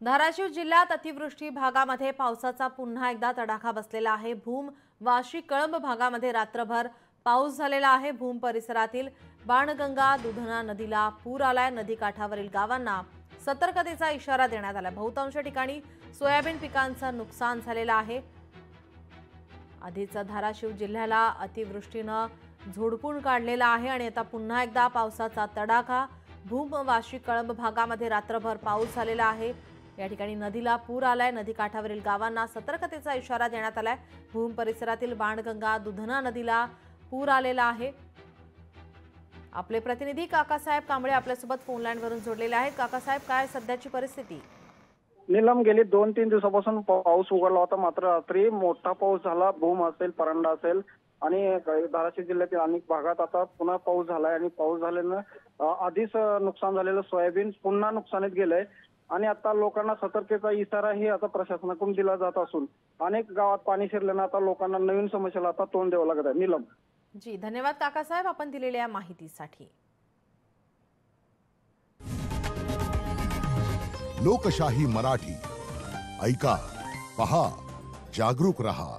धाराशिव जिल्ह्यात अतिवृष्टी भागामध्ये पावसाचा पुन्हा एकदा तडाखा बसलेला आहे। भूम वाशी कळंब भागामध्ये रात्रभर पाऊस झालेला आहे। भूम परिसरातील बाणगंगा दुधना नदीला पूर आलाय। नदीकाठावरील गावांना सतर्कतेचा इशारा देण्यात आला। बहुतांश ठिकाणी सोयाबीन पिकांचं नुकसान झालेलं आहे। आधीच धाराशिव जिल्ह्याला अतिवृष्टीने झोडपून काढलेला आहे आणि आता पुन्हा एकदा पावसाचा तडाखा। भूम वाशी कळंब भागामध्ये रात्रभर पाऊस झालेला आहे। या ठिकाणी नदीला पूर आलाय। नदीकाठावरील गावांना सतर्कतेचा इशारा देण्यात आलाय। भूम परिसरातील बाणगंगा दुधना नदीला पूर आलेला आहे। आपले प्रतिनिधी काकासाहेब कांबळे आपल्यासोबत फोन लाईनवरून जोडलेले आहेत। काकासाहेब, काय सध्याची परिस्थिती? नीलम, गेली 2-3 दिवसापासून पाऊस उघडला होता, मात्र रात्री मोठा पाऊस झाला। भूम असेल, परंडा असेल आणि धाराशिव जिल्ह्यातील अनेक भागात आता पुन्हा पाऊस झालाय आणि पाऊस झाल्यानं आधीच नुकसान झालेलं सोयाबीन पुन्हा नुकसानीत गेलंय आणि आता लोकांना सतर्कतेचा इशाराही आता प्रशासनाकडून दिला जात असून अनेक गावात पाणी शिरल्यानं आता लोकांना नवीन समस्येला आता तोंड द्यावं लागत आहे। नीलम जी, धन्यवाद काकासाहेब आपण दिलेल्या माहितीसाठी। लोकशाही मराठी ऐका, पहा, जागरूक रहा।